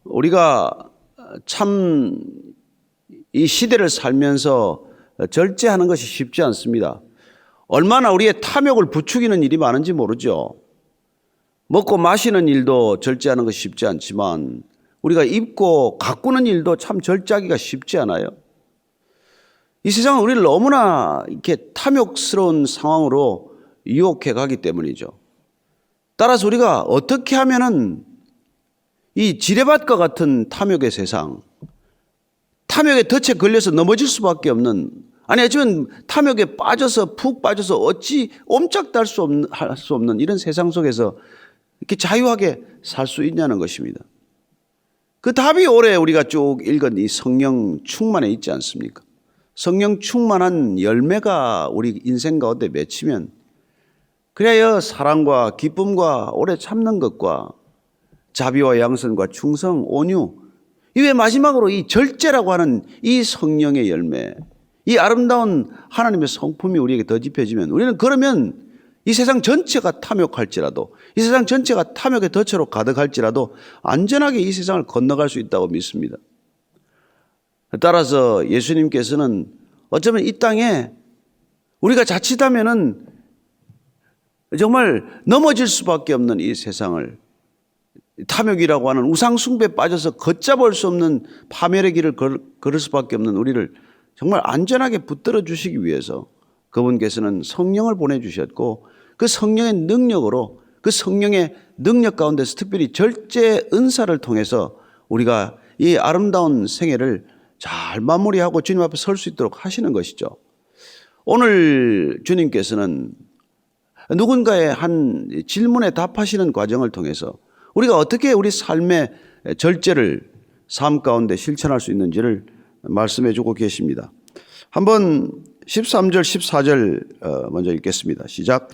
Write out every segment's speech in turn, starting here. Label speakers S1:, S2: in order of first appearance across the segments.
S1: 우리가 참 이 시대를 살면서 절제하는 것이 쉽지 않습니다. 얼마나 우리의 탐욕을 부추기는 일이 많은지 모르죠. 먹고 마시는 일도 절제하는 것이 쉽지 않지만 우리가 입고 가꾸는 일도 참 절제하기가 쉽지 않아요. 이 세상은 우리를 너무나 이렇게 탐욕스러운 상황으로 유혹해 가기 때문이죠. 따라서 우리가 어떻게 하면은 이 지뢰밭과 같은 탐욕의 세상, 탐욕에 덫에 걸려서 넘어질 수밖에 없는, 아니 어쩌면 탐욕에 빠져서 푹 빠져서 어찌 옴짝도 할 수 없는 이런 세상 속에서 이렇게 자유하게 살 수 있냐는 것입니다. 그 답이 올해 우리가 쭉 읽은 이 성령 충만에 있지 않습니까? 성령 충만한 열매가 우리 인생 가운데 맺히면 그래야 사랑과 기쁨과 오래 참는 것과 자비와 양선과 충성, 온유, 이외 마지막으로 이 절제라고 하는 이 성령의 열매, 이 아름다운 하나님의 성품이 우리에게 더집혀지면 우리는 그러면 이 세상 전체가 탐욕할지라도, 이 세상 전체가 탐욕의 덫으로 가득할지라도 안전하게 이 세상을 건너갈 수 있다고 믿습니다. 따라서 예수님께서는 어쩌면 이 땅에 우리가 자칫하면은 정말 넘어질 수밖에 없는 이 세상을, 탐욕이라고 하는 우상숭배에 빠져서 걷잡을 수 없는 파멸의 길을 걸을 수밖에 없는 우리를 정말 안전하게 붙들어 주시기 위해서 그분께서는 성령을 보내주셨고, 그 성령의 능력으로, 그 성령의 능력 가운데서 특별히 절제 은사를 통해서 우리가 이 아름다운 생애를 잘 마무리하고 주님 앞에 설 수 있도록 하시는 것이죠. 오늘 주님께서는 누군가의 한 질문에 답하시는 과정을 통해서 우리가 어떻게 우리 삶의 절제를 삶 가운데 실천할 수 있는지를 말씀해 주고 계십니다. 한번 13절 14절 먼저 읽겠습니다. 시작.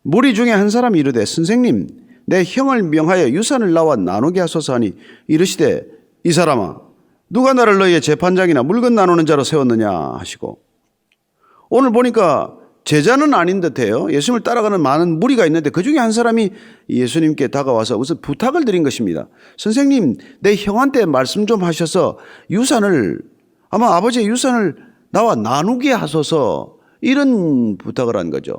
S1: 무리 중에 한 사람이 이르되 선생님 내 형을 명하여 유산을 나와 나누게 하소서 하니 이르시되 이 사람아 누가 나를 너희의 재판장이나 물건 나누는 자로 세웠느냐 하시고, 오늘 보니까 제자는 아닌 듯해요. 예수님을 따라가는 많은 무리가 있는데 그 중에 한 사람이 예수님께 다가와서 우선 부탁을 드린 것입니다. 선생님 내 형한테 말씀 좀 하셔서 유산을, 아마 아버지의 유산을 나와 나누게 하소서, 이런 부탁을 한 거죠.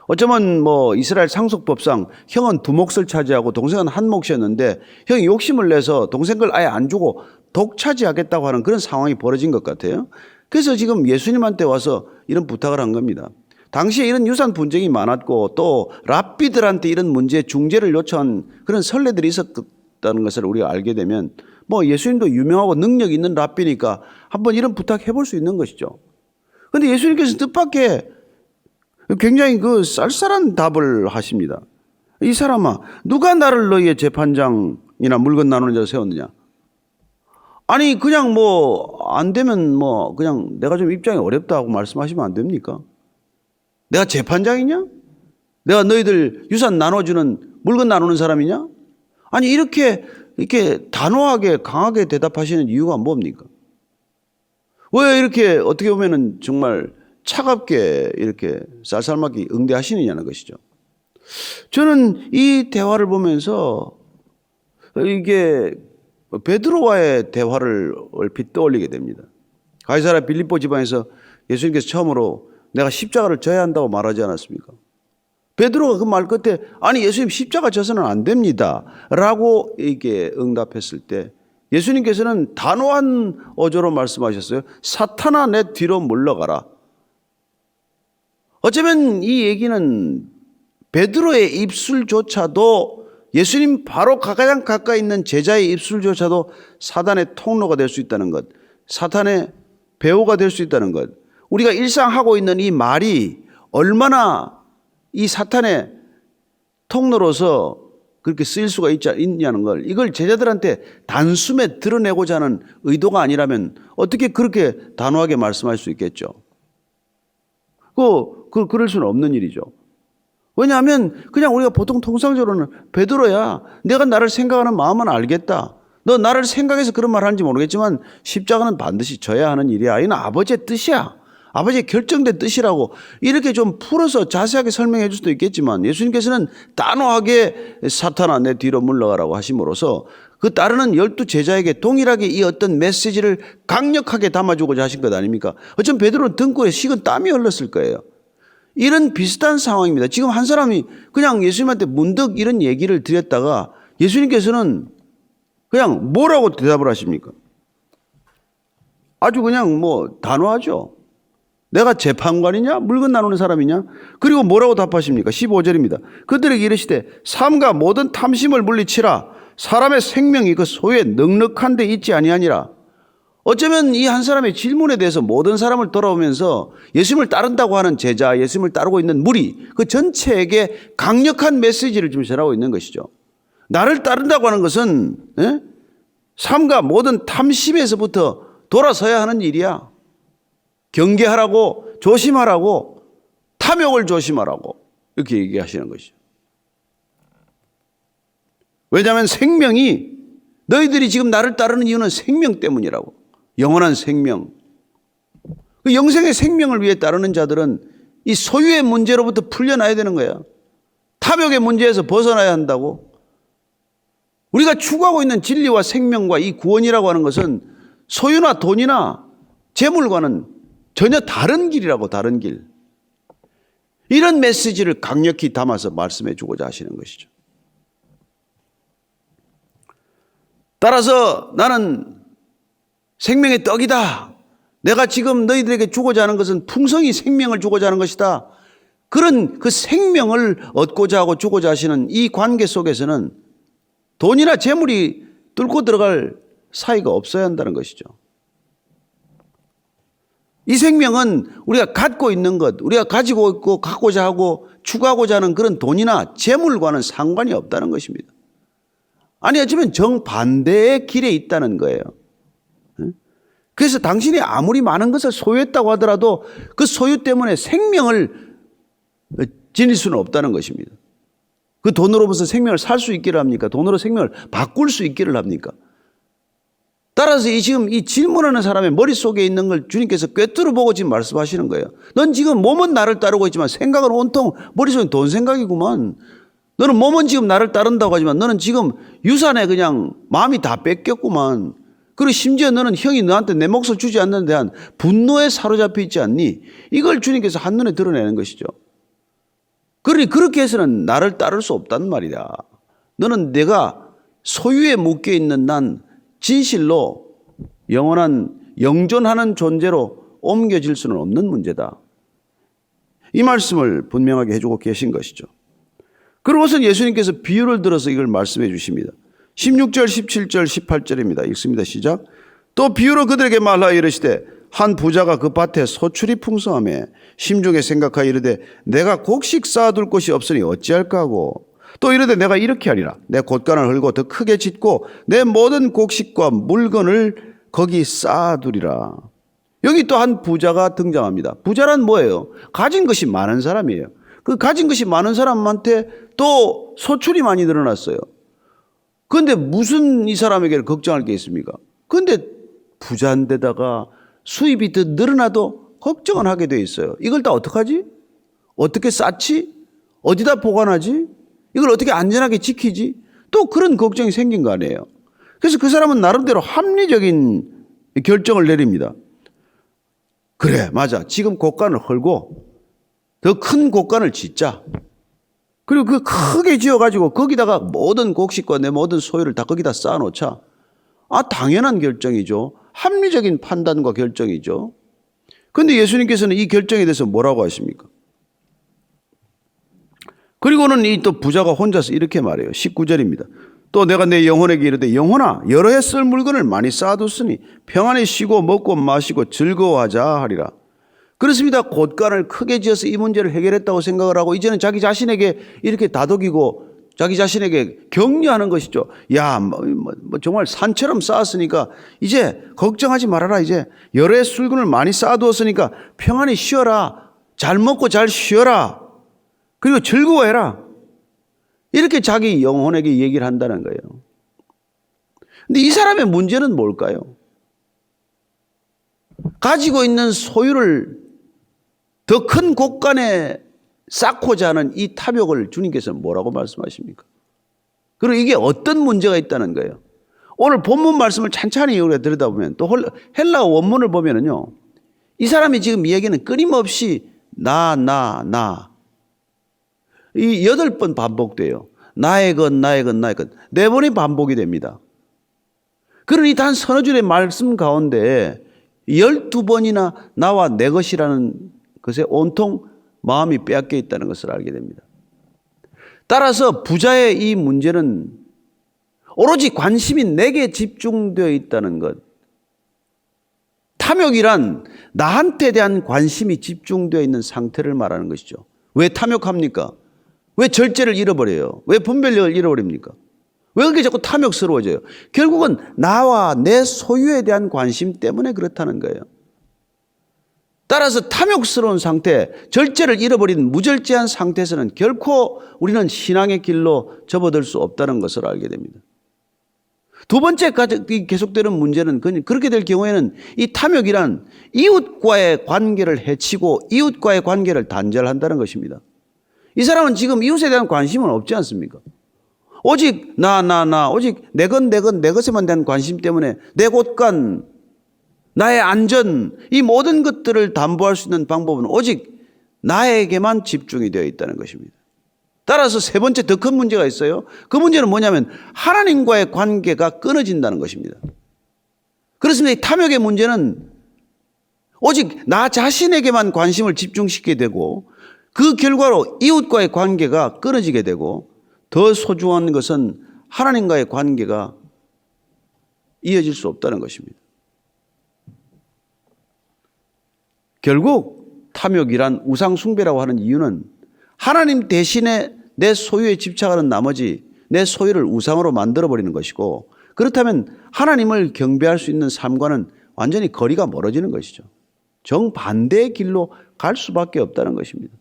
S1: 어쩌면 뭐 이스라엘 상속법상 형은 두 몫을 차지하고 동생은 한 몫이었는데 형이 욕심을 내서 동생 걸 아예 안 주고 독차지하겠다고 하는 그런 상황이 벌어진 것 같아요. 그래서 지금 예수님한테 와서 이런 부탁을 한 겁니다. 당시에 이런 유산 분쟁이 많았고 또 랍비들한테 이런 문제의 중재를 요청한 그런 선례들이 있었다는 것을 우리가 알게 되면 뭐 예수님도 유명하고 능력 있는 랍비니까 한번 이런 부탁해 볼 수 있는 것이죠. 그런데 예수님께서 뜻밖의 굉장히 그 쌀쌀한 답을 하십니다. 이 사람아 누가 나를 너희의 재판장이나 물건 나누는 자로 세웠느냐. 아니 그냥 뭐 안 되면 뭐 그냥 내가 좀 입장이 어렵다고 말씀하시면 안 됩니까? 내가 재판장이냐? 내가 너희들 유산 나눠주는, 물건 나누는 사람이냐? 아니 이렇게 단호하게 강하게 대답하시는 이유가 뭡니까? 왜 이렇게 어떻게 보면은 정말 차갑게 이렇게 쌀쌀맞게 응대하시느냐는 것이죠. 저는 이 대화를 보면서 이게 베드로와의 대화를 얼핏 떠올리게 됩니다. 가이사랴 빌립보 지방에서 예수님께서 처음으로 내가 십자가를 져야 한다고 말하지 않았습니까? 베드로가 그 말 끝에 아니 예수님 십자가 져서는 안 됩니다 라고 이게 응답했을 때 예수님께서는 단호한 어조로 말씀하셨어요. 사탄아 내 뒤로 물러가라. 어쩌면 이 얘기는 베드로의 입술조차도, 예수님 바로 가장 가까이 있는 제자의 입술조차도 사단의 통로가 될 수 있다는 것, 사탄의 배후가 될 수 있다는 것, 우리가 일상 하고 있는 이 말이 얼마나 이 사탄의 통로로서 그렇게 쓰일 수가 있냐는 걸, 이걸 제자들한테 단숨에 드러내고자 하는 의도가 아니라면 어떻게 그렇게 단호하게 말씀할 수 있겠죠? 그럴 수는 없는 일이죠. 왜냐하면 그냥 우리가 보통 통상적으로는 베드로야 내가 나를 생각하는 마음은 알겠다. 너 나를 생각해서 그런 말 하는지 모르겠지만 십자가는 반드시 져야 하는 일이야. 이건 아버지의 뜻이야. 아버지의 결정된 뜻이라고 이렇게 좀 풀어서 자세하게 설명해 줄 수도 있겠지만 예수님께서는 단호하게 사탄아 내 뒤로 물러가라고 하심으로써 그 따르는 12제자에게 동일하게 이 어떤 메시지를 강력하게 담아주고자 하신 것 아닙니까? 어쩌면 베드로는 등골에 식은 땀이 흘렀을 거예요. 이런 비슷한 상황입니다. 지금 한 사람이 그냥 예수님한테 문득 이런 얘기를 드렸다가 예수님께서는 그냥 뭐라고 대답을 하십니까? 아주 그냥 뭐 단호하죠. 내가 재판관이냐? 물건 나누는 사람이냐? 그리고 뭐라고 답하십니까? 15절입니다. 그들에게 이르시되 삼가 모든 탐심을 물리치라. 사람의 생명이 그 소유에 넉넉한 데 있지 아니하니라. 어쩌면 이 한 사람의 질문에 대해서 모든 사람을 돌아오면서 예수님을 따른다고 하는 제자, 예수님을 따르고 있는 무리, 그 전체에게 강력한 메시지를 좀 전하고 있는 것이죠. 나를 따른다고 하는 것은 삶과 모든 탐심에서부터 돌아서야 하는 일이야. 경계하라고, 조심하라고, 탐욕을 조심하라고 이렇게 얘기하시는 것이죠. 왜냐하면 생명이, 너희들이 지금 나를 따르는 이유는 생명 때문이라고. 영원한 생명. 그 영생의 생명을 위해 따르는 자들은 이 소유의 문제로부터 풀려나야 되는 거야. 탐욕의 문제에서 벗어나야 한다고. 우리가 추구하고 있는 진리와 생명과 이 구원이라고 하는 것은 소유나 돈이나 재물과는 전혀 다른 길이라고, 다른 길. 이런 메시지를 강력히 담아서 말씀해 주고자 하시는 것이죠. 따라서 나는 생명의 떡이다. 내가 지금 너희들에게 주고자 하는 것은 풍성히 생명을 주고자 하는 것이다. 그런 그 생명을 얻고자 하고 주고자 하시는 이 관계 속에서는 돈이나 재물이 뚫고 들어갈 사이가 없어야 한다는 것이죠. 이 생명은 우리가 갖고 있는 것, 우리가 가지고 있고 갖고자 하고 추구하고자 하는 그런 돈이나 재물과는 상관이 없다는 것입니다. 아니 어쩌면 정반대의 길에 있다는 거예요. 그래서 당신이 아무리 많은 것을 소유했다고 하더라도 그 소유 때문에 생명을 지닐 수는 없다는 것입니다. 그 돈으로 무슨 생명을 살 수 있기를 합니까? 돈으로 생명을 바꿀 수 있기를 합니까? 따라서 지금 이 질문하는 사람의 머릿속에 있는 걸 주님께서 꿰뚫어 보고 지금 말씀하시는 거예요. 넌 지금 몸은 나를 따르고 있지만 생각은 온통 머릿속에 돈 생각이구만. 너는 몸은 지금 나를 따른다고 하지만 너는 지금 유산에 그냥 마음이 다 뺏겼구만. 그리고 심지어 너는 형이 너한테 내 몫을 주지 않는 데 대한 분노에 사로잡혀 있지 않니? 이걸 주님께서 한눈에 드러내는 것이죠. 그러니 그렇게 해서는 나를 따를 수 없단 말이다. 너는 내가 소유에 묶여 있는 난 진실로 영원한 영존하는 존재로 옮겨질 수는 없는 문제다. 이 말씀을 분명하게 해주고 계신 것이죠. 그러고선 예수님께서 비유를 들어서 이걸 말씀해 주십니다. 16절, 17절, 18절입니다. 읽습니다. 시작. 또 비유로 그들에게 말하여 이르시되 한 부자가 그 밭에 소출이 풍성하며 심중에 생각하여 이르되 내가 곡식 쌓아둘 곳이 없으니 어찌할까 하고 또 이르되 내가 이렇게 하리라. 내 곳간을 헐고 더 크게 짓고 내 모든 곡식과 물건을 거기 쌓아두리라. 여기 또 한 부자가 등장합니다. 부자란 뭐예요? 가진 것이 많은 사람이에요. 그 가진 것이 많은 사람한테 또 소출이 많이 늘어났어요. 그런데 무슨 이 사람에게 걱정할 게 있습니까? 그런데 부자인데다가 수입이 더 늘어나도 걱정은 하게 돼 있어요. 이걸 다 어떡하지? 어떻게 쌓지? 어디다 보관하지? 이걸 어떻게 안전하게 지키지? 또 그런 걱정이 생긴 거 아니에요. 그래서 그 사람은 나름대로 합리적인 결정을 내립니다. 그래, 맞아. 지금 곳간을 헐고 더 큰 곳간을 짓자. 그리고 그 크게 지어가지고 거기다가 모든 곡식과 내 모든 소유를 다 거기다 쌓아놓자. 당연한 결정이죠. 합리적인 판단과 결정이죠. 그런데 예수님께서는 이 결정에 대해서 뭐라고 하십니까? 그리고는 이 또 부자가 혼자서 이렇게 말해요. 19절입니다. 또 내가 내 영혼에게 이르되 영혼아 여러 해 쓸 물건을 많이 쌓아뒀으니 평안히 쉬고 먹고 마시고 즐거워하자 하리라. 그렇습니다. 곳간을 크게 지어서 이 문제를 해결했다고 생각을 하고 이제는 자기 자신에게 이렇게 다독이고 자기 자신에게 격려하는 것이죠. 야, 정말 산처럼 쌓았으니까 이제 걱정하지 말아라. 이제 여러 해 술근을 많이 쌓아두었으니까 평안히 쉬어라. 잘 먹고 잘 쉬어라. 그리고 즐거워해라. 이렇게 자기 영혼에게 얘기를 한다는 거예요. 근데 이 사람의 문제는 뭘까요? 가지고 있는 소유를 더 큰 곳간에 쌓고자 하는 이 탐욕을 주님께서 뭐라고 말씀하십니까? 그리고 이게 어떤 문제가 있다는 거예요? 오늘 본문 말씀을 찬찬히 우리가 들여다보면 또 헬라어 원문을 보면은요, 이 사람이 지금 이야기는 끊임없이 나. 이 8번 반복돼요. 나의 것, 나의 것, 나의 것. 4번이 반복이 됩니다. 그러니 단 서너 줄의 말씀 가운데 12번이나 나와 내 것이라는 것에 온통 마음이 빼앗겨 있다는 것을 알게 됩니다. 따라서 부자의 이 문제는 오로지 관심이 내게 집중되어 있다는 것. 탐욕이란 나한테 대한 관심이 집중되어 있는 상태를 말하는 것이죠. 왜 탐욕합니까? 왜 절제를 잃어버려요? 왜 분별력을 잃어버립니까? 왜 그렇게 자꾸 탐욕스러워져요? 결국은 나와 내 소유에 대한 관심 때문에 그렇다는 거예요. 따라서 탐욕스러운 상태, 절제를 잃어버린 무절제한 상태에서는 결코 우리는 신앙의 길로 접어들 수 없다는 것을 알게 됩니다. 두 번째 계속되는 문제는 그렇게 될 경우에는 이 탐욕이란 이웃과의 관계를 해치고 이웃과의 관계를 단절한다는 것입니다. 이 사람은 지금 이웃에 대한 관심은 없지 않습니까? 오직 오직 내 것에만 대한 관심 때문에 내 곳간, 나의 안전, 이 모든 것들을 담보할 수 있는 방법은 오직 나에게만 집중이 되어 있다는 것입니다. 따라서 세 번째 더 큰 문제가 있어요. 그 문제는 뭐냐면 하나님과의 관계가 끊어진다는 것입니다. 그렇습니다. 이 탐욕의 문제는 오직 나 자신에게만 관심을 집중시키게 되고 그 결과로 이웃과의 관계가 끊어지게 되고 더 소중한 것은 하나님과의 관계가 이어질 수 없다는 것입니다. 결국 탐욕이란 우상숭배라고 하는 이유는 하나님 대신에 내 소유에 집착하는 나머지 내 소유를 우상으로 만들어버리는 것이고, 그렇다면 하나님을 경배할 수 있는 삶과는 완전히 거리가 멀어지는 것이죠. 정반대의 길로 갈 수밖에 없다는 것입니다.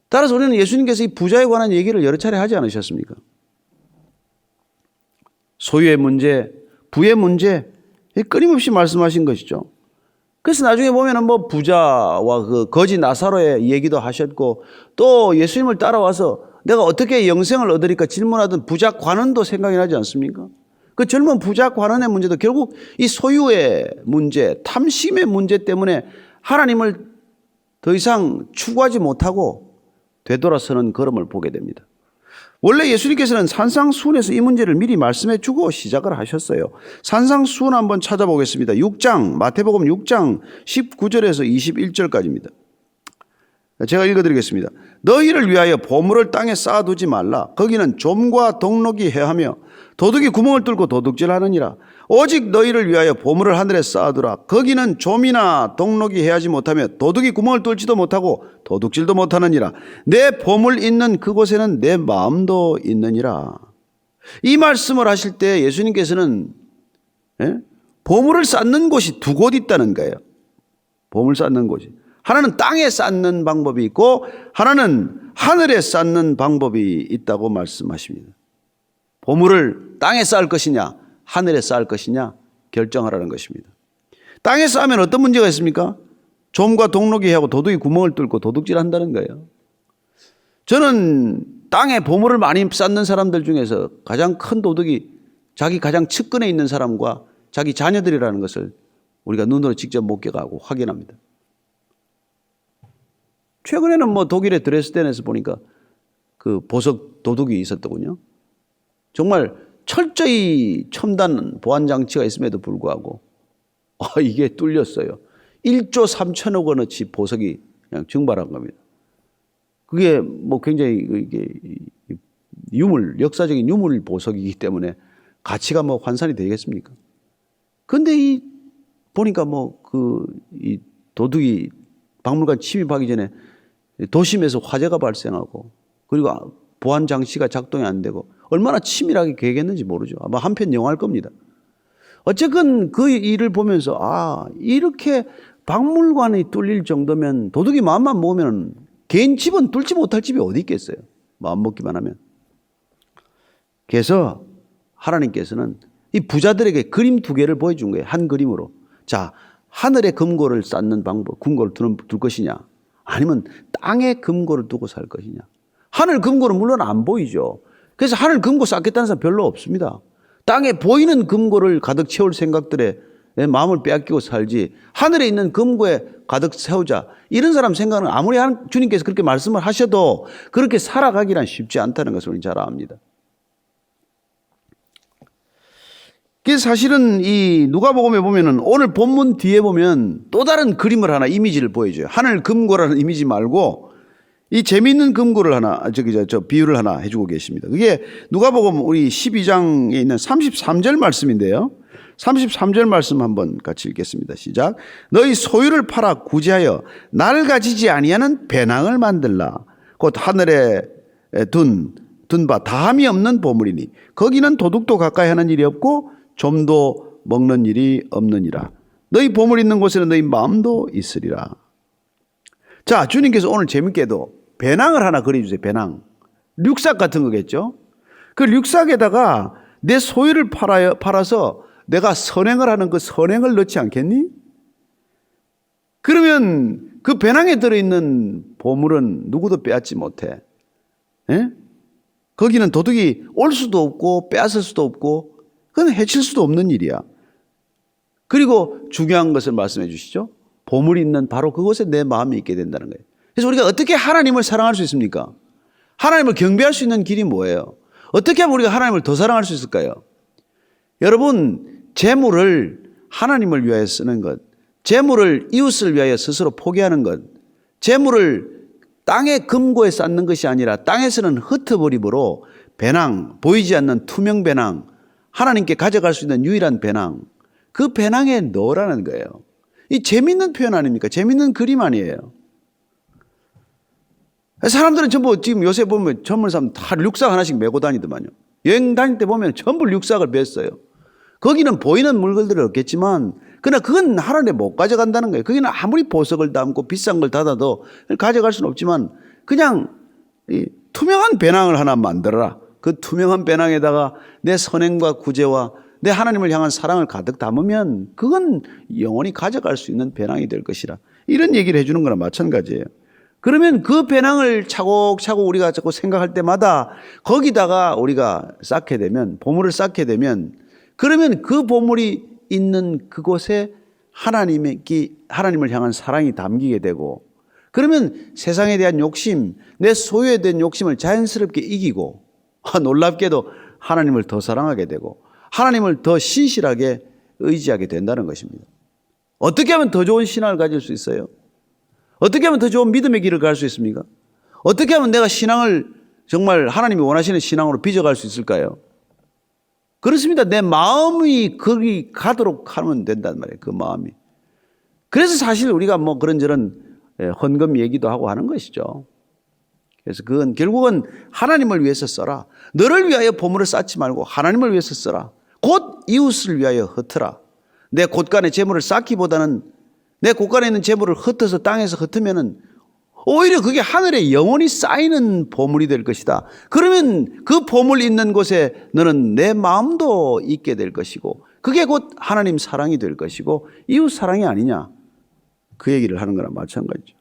S1: 따라서 우리는 예수님께서 이 부자에 관한 얘기를 여러 차례 하지 않으셨습니까? 소유의 문제, 부의 문제, 끊임없이 말씀하신 것이죠. 그래서 나중에 보면은 뭐 부자와 그 거지 나사로의 얘기도 하셨고, 또 예수님을 따라와서 내가 어떻게 영생을 얻으리까 질문하던 부자 관원도 생각이 나지 않습니까? 그 젊은 부자 관원의 문제도 결국 이 소유의 문제, 탐심의 문제 때문에 하나님을 더 이상 추구하지 못하고 되돌아서는 걸음을 보게 됩니다. 원래 예수님께서는 산상수훈에서 이 문제를 미리 말씀해 주고 시작을 하셨어요. 산상수훈 한번 찾아보겠습니다. 6장, 마태복음 6장 19절에서 21절까지입니다. 제가 읽어드리겠습니다. 너희를 위하여 보물을 땅에 쌓아두지 말라. 거기는 좀과 동록이 해하며 도둑이 구멍을 뚫고 도둑질하느니라. 오직 너희를 위하여 보물을 하늘에 쌓아두라. 거기는 좀이나 동록이 해하지 못하며 도둑이 구멍을 뚫지도 못하고 도둑질도 못하느니라. 내 보물 있는 그곳에는 내 마음도 있느니라. 이 말씀을 하실 때 예수님께서는 보물을 쌓는 곳이 두 곳 있다는 거예요. 보물 쌓는 곳이. 하나는 땅에 쌓는 방법이 있고 하나는 하늘에 쌓는 방법이 있다고 말씀하십니다. 보물을 땅에 쌓을 것이냐 하늘에 쌓을 것이냐 결정하라는 것입니다. 땅에 쌓으면 어떤 문제가 있습니까? 좀과 동록이 하고 도둑이 구멍을 뚫고 도둑질한다는 거예요. 저는 땅에 보물을 많이 쌓는 사람들 중에서 가장 큰 도둑이 자기 가장 측근에 있는 사람과 자기 자녀들이라는 것을 우리가 눈으로 직접 목격하고 확인합니다. 최근에는 뭐 독일의 드레스덴에서 보니까 그 보석 도둑이 있었더군요. 정말 철저히 첨단 보안 장치가 있음에도 불구하고 이게 뚫렸어요. 1조 3천억 원어치 보석이 그냥 증발한 겁니다. 그게 뭐 굉장히 이게 역사적인 유물 보석이기 때문에 가치가 뭐 환산이 되겠습니까? 근데 보니까 이 도둑이 박물관 침입하기 전에 도심에서 화재가 발생하고 그리고 보안 장치가 작동이 안 되고 얼마나 치밀하게 계획했는지 모르죠. 아마 한편 영화일 겁니다. 어쨌건 그 일을 보면서 이렇게 박물관이 뚫릴 정도면 도둑이 마음만 먹으면 개인 집은 뚫지 못할 집이 어디 있겠어요. 마음 먹기만 하면. 그래서 하나님께서는 이 부자들에게 그림 두 개를 보여준 거예요. 한 그림으로. 자, 하늘에 금고를 쌓는 방법, 금고를 둘 것이냐 아니면 땅에 금고를 두고 살 것이냐. 하늘 금고는 물론 안 보이죠. 그래서 하늘 금고 쌓겠다는 사람 별로 없습니다. 땅에 보이는 금고를 가득 채울 생각들에 내 마음을 빼앗기고 살지 하늘에 있는 금고에 가득 채우자. 이런 사람 생각은 아무리 주님께서 그렇게 말씀을 하셔도 그렇게 살아가기란 쉽지 않다는 것을 우리 잘 압니다. 그래서 사실은 이 누가복음에 보면은 오늘 본문 뒤에 보면 또 다른 그림을 하나 이미지를 보여줘요. 하늘 금고라는 이미지 말고 이 재미있는 금고를 하나 비유를 하나 해주고 계십니다. 그게 누가복음 우리 12장에 있는 33절 말씀인데요. 33절 말씀 한번 같이 읽겠습니다. 시작. 너희 소유를 팔아 구제하여 낡아지지 아니하는 배낭을 만들라. 곧 하늘에 둔 바 다함이 없는 보물이니 거기는 도둑도 가까이 하는 일이 없고 좀도 먹는 일이 없느니라. 너희 보물 있는 곳에는 너희 마음도 있으리라. 자, 주님께서 오늘 재밌게도 배낭을 하나 그려주세요. 배낭. 륵삭 같은 거겠죠. 그 륵삭에다가 내 소유를 팔아서 내가 선행을 하는 그 선행을 넣지 않겠니? 그러면 그 배낭에 들어있는 보물은 누구도 빼앗지 못해. 예? 거기는 도둑이 올 수도 없고 빼앗을 수도 없고 그건 해칠 수도 없는 일이야. 그리고 중요한 것을 말씀해 주시죠. 보물이 있는 바로 그곳에 내 마음이 있게 된다는 거예요. 그래서 우리가 어떻게 하나님을 사랑할 수 있습니까? 하나님을 경배할 수 있는 길이 뭐예요? 어떻게 하면 우리가 하나님을 더 사랑할 수 있을까요? 여러분, 재물을 하나님을 위하여 쓰는 것, 재물을 이웃을 위하여 스스로 포기하는 것, 재물을 땅의 금고에 쌓는 것이 아니라 땅에서는 흩어버림으로 배낭, 보이지 않는 투명 배낭, 하나님께 가져갈 수 있는 유일한 배낭, 그 배낭에 넣으라는 거예요. 이 재밌는 표현 아닙니까? 재밌는 그림 아니에요. 사람들은 전부 지금 요새 보면 젊은 사람 다 륵삭 하나씩 메고 다니더만요. 여행 다닐 때 보면 전부 륵삭을 맸어요. 거기는 보이는 물건들은 없겠지만 그러나 그건 하나님에 못 가져간다는 거예요. 거기는 아무리 보석을 담고 비싼 걸 닫아도 가져갈 수는 없지만 그냥 투명한 배낭을 하나 만들어라. 그 투명한 배낭에다가 내 선행과 구제와 내 하나님을 향한 사랑을 가득 담으면 그건 영원히 가져갈 수 있는 배낭이 될 것이라. 이런 얘기를 해주는 거나 마찬가지예요. 그러면 그 배낭을 차곡차곡 우리가 자꾸 생각할 때마다 거기다가 우리가 쌓게 되면, 보물을 쌓게 되면, 그러면 그 보물이 있는 그곳에 하나님을 향한 사랑이 담기게 되고, 그러면 세상에 대한 욕심, 내 소유에 대한 욕심을 자연스럽게 이기고, 놀랍게도 하나님을 더 사랑하게 되고 하나님을 더 신실하게 의지하게 된다는 것입니다. 어떻게 하면 더 좋은 신앙을 가질 수 있어요? 어떻게 하면 더 좋은 믿음의 길을 갈 수 있습니까? 어떻게 하면 내가 신앙을 정말 하나님이 원하시는 신앙으로 빚어갈 수 있을까요? 그렇습니다. 내 마음이 거기 가도록 하면 된단 말이에요. 그 마음이. 그래서 사실 우리가 뭐 그런저런 헌금 얘기도 하고 하는 것이죠. 그래서 그건 결국은 하나님을 위해서 써라. 너를 위하여 보물을 쌓지 말고 하나님을 위해서 써라. 곧 이웃을 위하여 흩어라. 내 곳간에 재물을 쌓기보다는 내 곳간에 있는 재물을 흩어서 땅에서 흩으면은 오히려 그게 하늘에 영원히 쌓이는 보물이 될 것이다. 그러면 그 보물 있는 곳에 너는 내 마음도 있게 될 것이고 그게 곧 하나님 사랑이 될 것이고 이웃 사랑이 아니냐. 그 얘기를 하는 거랑 마찬가지죠.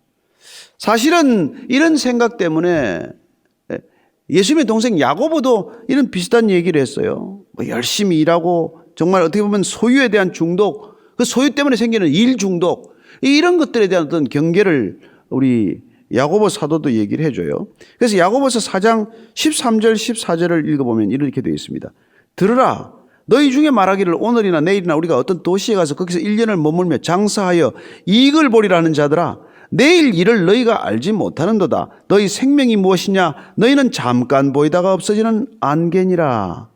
S1: 사실은 이런 생각 때문에 예수님의 동생 야고보도 이런 비슷한 얘기를 했어요. 뭐 열심히 일하고 정말 어떻게 보면 소유에 대한 중독, 그 소유 때문에 생기는 일 중독, 이런 것들에 대한 어떤 경계를 우리 야고보 사도도 얘기를 해줘요. 그래서 야고보서 4장 13절 14절을 읽어보면 이렇게 되어 있습니다. 들으라. 너희 중에 말하기를 오늘이나 내일이나 우리가 어떤 도시에 가서 거기서 1년을 머물며 장사하여 이익을 보리라 하는 자들아, 내일 일을 너희가 알지 못하는도다. 너희 생명이 무엇이냐? 너희는 잠깐 보이다가 없어지는 안개니라.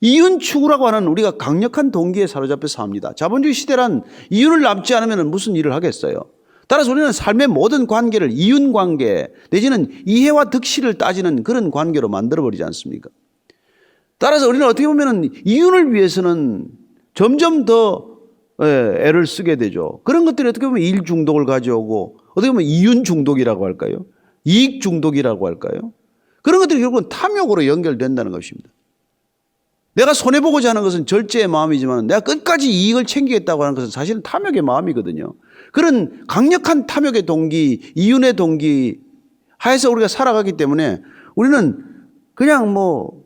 S1: 이윤 추구라고 하는 우리가 강력한 동기에 사로잡혀 삽니다. 자본주의 시대란 이윤을 남지 않으면 무슨 일을 하겠어요? 따라서 우리는 삶의 모든 관계를 이윤 관계 내지는 이해와 득실을 따지는 그런 관계로 만들어버리지 않습니까? 따라서 우리는 어떻게 보면 이윤을 위해서는 점점 더 애를 쓰게 되죠. 그런 것들이 어떻게 보면 일 중독을 가져오고 어떻게 보면 이윤 중독이라고 할까요? 이익 중독이라고 할까요? 그런 것들이 결국은 탐욕으로 연결된다는 것입니다. 내가 손해보고자 하는 것은 절제의 마음이지만 내가 끝까지 이익을 챙기겠다고 하는 것은 사실은 탐욕의 마음이거든요. 그런 강력한 탐욕의 동기, 이윤의 동기 하에서 우리가 살아가기 때문에 우리는 그냥 뭐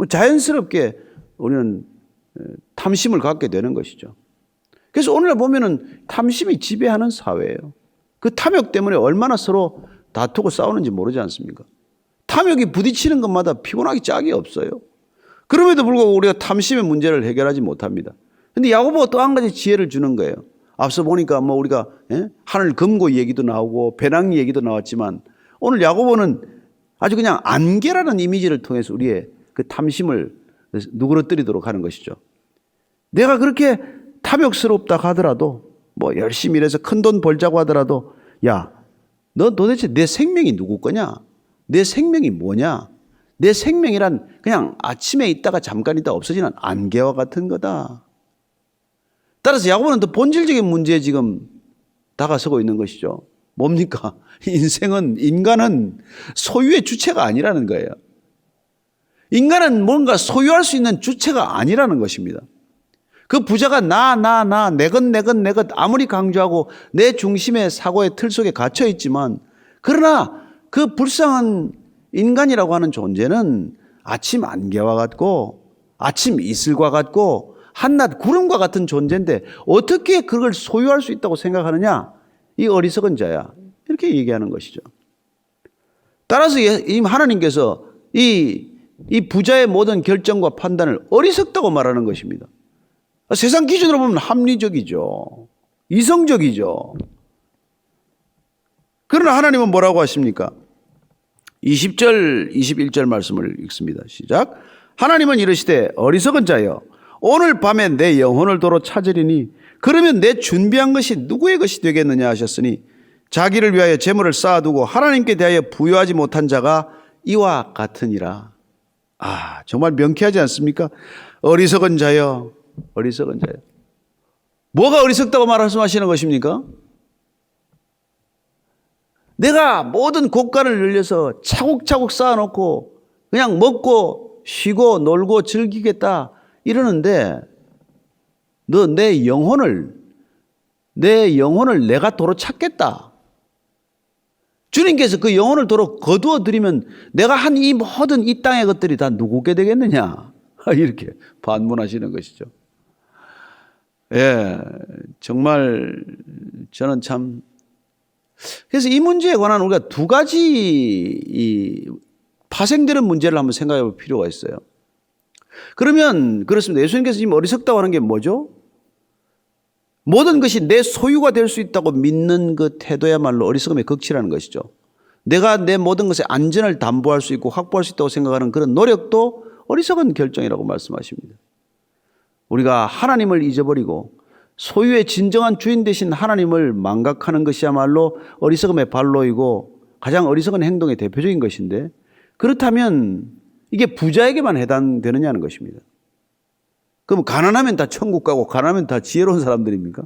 S1: 자연스럽게 우리는 탐심을 갖게 되는 것이죠. 그래서 오늘날 보면은 탐심이 지배하는 사회예요. 그 탐욕 때문에 얼마나 서로 다투고 싸우는지 모르지 않습니까? 탐욕이 부딪히는 것마다 피곤하기 짝이 없어요. 그럼에도 불구하고 우리가 탐심의 문제를 해결하지 못합니다. 그런데 야고보가 또 한 가지 지혜를 주는 거예요. 앞서 보니까 뭐 우리가 하늘 금고 얘기도 나오고 배낭 얘기도 나왔지만 오늘 야고보는 아주 그냥 안개라는 이미지를 통해서 우리의 그 탐심을 누그러뜨리도록 하는 것이죠. 내가 그렇게 탐욕스럽다 하더라도 뭐 열심히 일해서 큰 돈 벌자고 하더라도 야, 너 도대체 내 생명이 누구 거냐? 내 생명이 뭐냐? 내 생명이란 그냥 아침에 있다가 잠깐 있다가 없어지는 안개와 같은 거다. 따라서 야고보는 더 본질적인 문제에 지금 다가서고 있는 것이죠. 뭡니까? 인간은 소유의 주체가 아니라는 거예요. 인간은 뭔가 소유할 수 있는 주체가 아니라는 것입니다. 그 부자가 내 것 아무리 강조하고 내 중심의 사고의 틀 속에 갇혀 있지만 그러나 그 불쌍한 인간이라고 하는 존재는 아침 안개와 같고 아침 이슬과 같고 한낮 구름과 같은 존재인데 어떻게 그걸 소유할 수 있다고 생각하느냐? 이 어리석은 자야. 이렇게 얘기하는 것이죠. 따라서 하나님께서 이 부자의 모든 결정과 판단을 어리석다고 말하는 것입니다. 세상 기준으로 보면 합리적이죠. 이성적이죠. 그러나 하나님은 뭐라고 하십니까? 20절, 21절 말씀을 읽습니다. 시작. 하나님은 이르시되 어리석은 자여 오늘 밤에 내 영혼을 도로 찾으리니 그러면 내 준비한 것이 누구의 것이 되겠느냐 하셨으니 자기를 위하여 재물을 쌓아두고 하나님께 대하여 부여하지 못한 자가 이와 같으니라. 정말 명쾌하지 않습니까? 어리석은 자여, 어리석은 자여. 뭐가 어리석다고 말씀하시는 것입니까? 내가 모든 고가를 늘려서 차곡차곡 쌓아놓고 그냥 먹고 쉬고 놀고 즐기겠다 이러는데 너 내 영혼을 내가 도로 찾겠다. 주님께서 그 영혼을 도로 거두어 드리면 내가 한 이 모든 이 땅의 것들이 다 누구게 되겠느냐 이렇게 반문하시는 것이죠. 예, 정말 저는 참 그래서 이 문제에 관한 우리가 두 가지 파생되는 문제를 한번 생각해 볼 필요가 있어요. 그러면 그렇습니다. 예수님께서 지금 어리석다고 하는 게 뭐죠? 모든 것이 내 소유가 될 수 있다고 믿는 그 태도야말로 어리석음의 극치라는 것이죠. 내가 내 모든 것의 안전을 담보할 수 있고 확보할 수 있다고 생각하는 그런 노력도 어리석은 결정이라고 말씀하십니다. 우리가 하나님을 잊어버리고 소유의 진정한 주인 되신 하나님을 망각하는 것이야말로 어리석음의 발로이고 가장 어리석은 행동의 대표적인 것인데 그렇다면 이게 부자에게만 해당되느냐는 것입니다. 그럼 가난하면 다 천국 가고 가난하면 다 지혜로운 사람들입니까?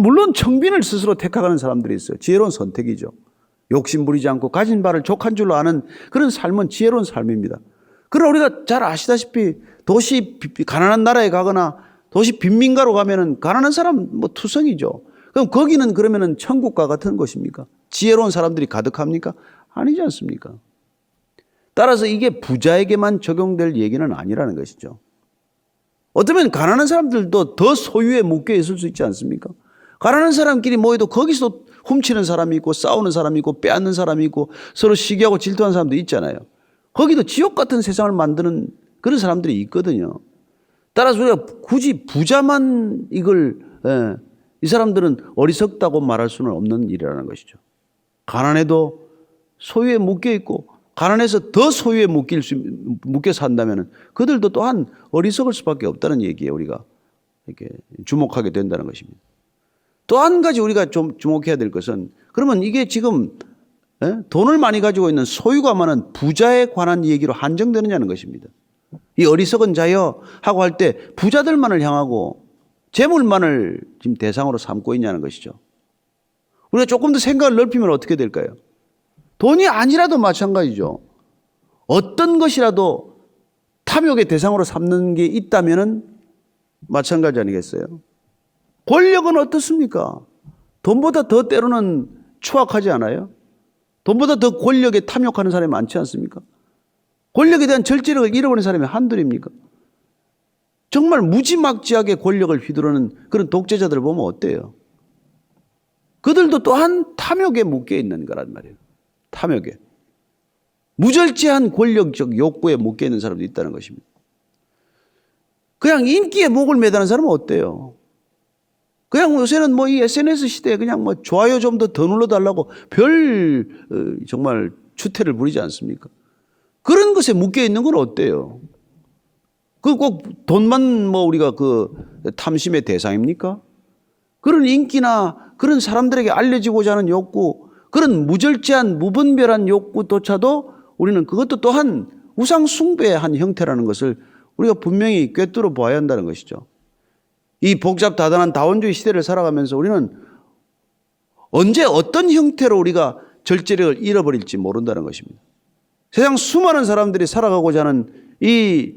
S1: 물론 청빈을 스스로 택하는 사람들이 있어요. 지혜로운 선택이죠. 욕심 부리지 않고 가진 바를 족한 줄로 아는 그런 삶은 지혜로운 삶입니다. 그러나 우리가 잘 아시다시피 가난한 나라에 가거나 도시 빈민가로 가면은 가난한 사람 투성이죠. 그럼 거기는 그러면은 천국과 같은 곳입니까? 지혜로운 사람들이 가득합니까? 아니지 않습니까? 따라서 이게 부자에게만 적용될 얘기는 아니라는 것이죠. 어쩌면 가난한 사람들도 더 소유에 묶여 있을 수 있지 않습니까? 가난한 사람끼리 모여도 거기서 훔치는 사람이 있고 싸우는 사람이 있고 빼앗는 사람이 있고 서로 시기하고 질투하는 사람도 있잖아요. 거기도 지옥 같은 세상을 만드는 그런 사람들이 있거든요. 따라서 우리가 굳이 부자만 이 사람들은 어리석다고 말할 수는 없는 일이라는 것이죠. 가난해도 소유에 묶여 있고 가난해서 더 소유에 묶여 산다면 그들도 또한 어리석을 수밖에 없다는 얘기에 우리가 이렇게 주목하게 된다는 것입니다. 또 한 가지 우리가 좀 주목해야 될 것은 그러면 이게 지금 돈을 많이 가지고 있는 소유가 많은 부자에 관한 얘기로 한정되느냐는 것입니다. 이 어리석은 자여 하고 할 때 부자들만을 향하고 재물만을 지금 대상으로 삼고 있냐는 것이죠. 우리가 조금 더 생각을 넓히면 어떻게 될까요? 돈이 아니라도 마찬가지죠. 어떤 것이라도 탐욕의 대상으로 삼는 게 있다면 마찬가지 아니겠어요? 권력은 어떻습니까? 돈보다 더 때로는 추악하지 않아요? 돈보다 더 권력에 탐욕하는 사람이 많지 않습니까? 권력에 대한 절제력을 잃어버린 사람이 한둘입니까? 정말 무지막지하게 권력을 휘두르는 그런 독재자들을 보면 어때요? 그들도 또한 탐욕에 묶여 있는 거란 말이에요. 탐욕에. 무절제한 권력적 욕구에 묶여 있는 사람도 있다는 것입니다. 그냥 인기에 목을 매다는 사람은 어때요? 그냥 요새는 뭐 이 SNS 시대에 그냥 뭐 좋아요 좀 더 눌러달라고 정말 추태를 부리지 않습니까? 그런 것에 묶여 있는 건 어때요? 그 꼭 돈만 뭐 우리가 그 탐심의 대상입니까? 그런 인기나 그런 사람들에게 알려지고자 하는 욕구, 그런 무절제한 무분별한 욕구조차도 우리는 그것도 또한 우상 숭배의 한 형태라는 것을 우리가 분명히 꿰뚫어 보아야 한다는 것이죠. 이 복잡다단한 다원주의 시대를 살아가면서 우리는 언제 어떤 형태로 우리가 절제력을 잃어버릴지 모른다는 것입니다. 세상 수많은 사람들이 살아가고자 하는 이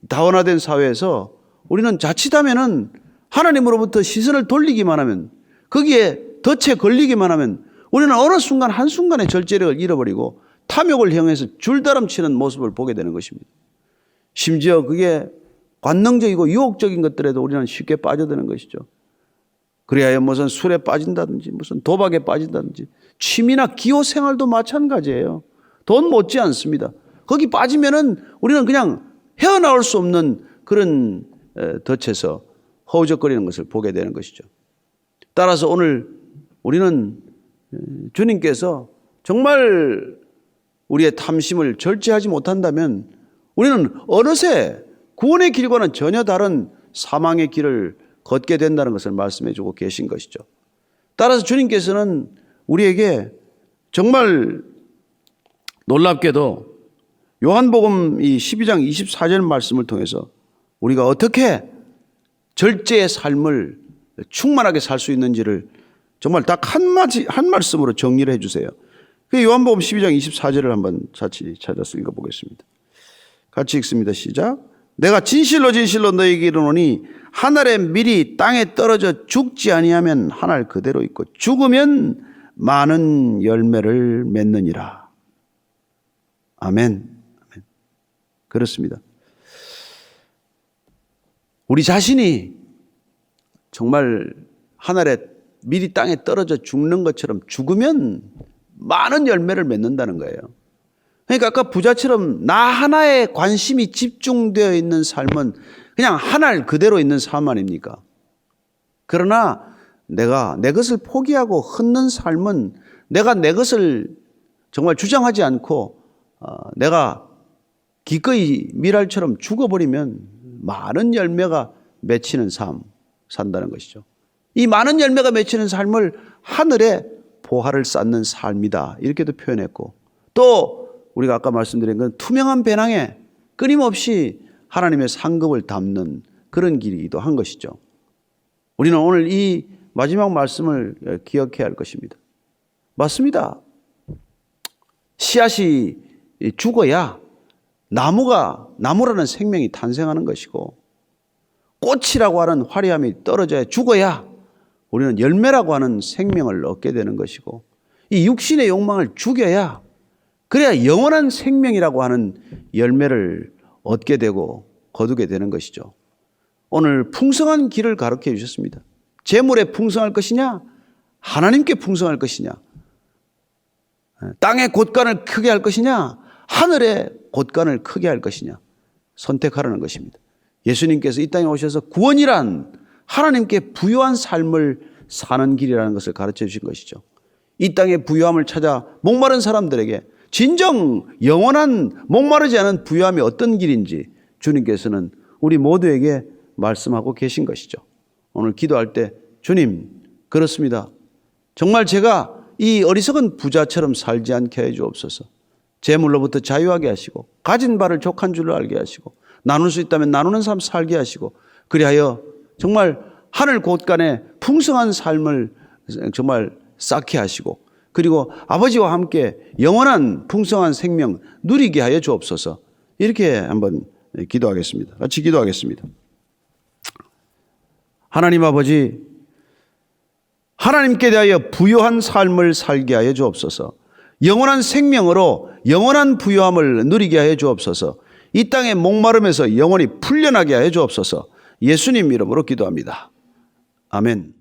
S1: 다원화된 사회에서 우리는 자칫하면은 하나님으로부터 시선을 돌리기만 하면, 거기에 덫에 걸리기만 하면 우리는 어느 순간 한순간에 절제력을 잃어버리고 탐욕을 향해서 줄다름치는 모습을 보게 되는 것입니다. 심지어 그게 관능적이고 유혹적인 것들에도 우리는 쉽게 빠져드는 것이죠. 그래야 무슨 술에 빠진다든지 무슨 도박에 빠진다든지 취미나 기호 생활도 마찬가지예요. 돈 못지 않습니다. 거기 빠지면은 우리는 그냥 헤어나올 수 없는 그런 덫에서 허우적거리는 것을 보게 되는 것이죠. 따라서 오늘 우리는 주님께서 정말 우리의 탐심을 절제하지 못한다면 우리는 어느새 구원의 길과는 전혀 다른 사망의 길을 걷게 된다는 것을 말씀해 주고 계신 것이죠. 따라서 주님께서는 우리에게 정말 놀랍게도 요한복음 이 12장 24절 말씀을 통해서 우리가 어떻게 절제의 삶을 충만하게 살 수 있는지를 정말 딱 한 말씀으로 정리를 해 주세요. 그 요한복음 12장 24절을 한번 같이 찾아서 읽어보겠습니다. 같이 읽습니다. 시작. 내가 진실로 진실로 너희에게 이르노니 한 알의 밀이 땅에 떨어져 죽지 아니하면 한 알 그대로 있고 죽으면 많은 열매를 맺느니라. 아멘. 아멘. 그렇습니다. 우리 자신이 정말 한 알의 밀이 땅에 떨어져 죽는 것처럼 죽으면 많은 열매를 맺는다는 거예요. 그러니까 아까 부자처럼 나 하나에 관심이 집중되어 있는 삶은 그냥 한 알 그대로 있는 삶 아닙니까? 그러나 내가 내 것을 포기하고 흩는 삶은 내가 내 것을 정말 주장하지 않고 내가 기꺼이 밀알처럼 죽어버리면 많은 열매가 맺히는 삶 산다는 것이죠. 이 많은 열매가 맺히는 삶을 하늘에 보화를 쌓는 삶이다 이렇게도 표현했고, 또 우리가 아까 말씀드린 건 투명한 배낭에 끊임없이 하나님의 상급을 담는 그런 길이기도 한 것이죠. 우리는 오늘 이 마지막 말씀을 기억해야 할 것입니다. 맞습니다. 씨앗이 죽어야 나무라는 생명이 탄생하는 것이고, 꽃이라고 하는 화려함이 떨어져야 죽어야 우리는 열매라고 하는 생명을 얻게 되는 것이고, 이 육신의 욕망을 죽여야 그래야 영원한 생명이라고 하는 열매를 얻게 되고 거두게 되는 것이죠. 오늘 풍성한 길을 가르쳐 주셨습니다. 재물에 풍성할 것이냐, 하나님께 풍성할 것이냐, 땅의 곳간을 크게 할 것이냐, 하늘의 곳간을 크게 할 것이냐 선택하라는 것입니다. 예수님께서 이 땅에 오셔서 구원이란 하나님께 부요한 삶을 사는 길이라는 것을 가르쳐 주신 것이죠. 이 땅의 부요함을 찾아 목마른 사람들에게 진정 영원한 목마르지 않은 부요함이 어떤 길인지 주님께서는 우리 모두에게 말씀하고 계신 것이죠. 오늘 기도할 때 주님, 그렇습니다. 정말 제가 이 어리석은 부자처럼 살지 않게 해 주옵소서. 재물로부터 자유하게 하시고 가진 바를 족한 줄로 알게 하시고 나눌 수 있다면 나누는 삶 살게 하시고, 그리하여 정말 하늘 곳간에 풍성한 삶을 정말 쌓게 하시고, 그리고 아버지와 함께 영원한 풍성한 생명 누리게 하여 주옵소서. 이렇게 한번 기도하겠습니다. 같이 기도하겠습니다. 하나님 아버지, 하나님께 대하여 부요한 삶을 살게 하여 주옵소서. 영원한 생명으로 영원한 부요함을 누리게 하여 주옵소서. 이 땅의 목마름에서 영원히 풀려나게 하여 주옵소서. 예수님 이름으로 기도합니다. 아멘.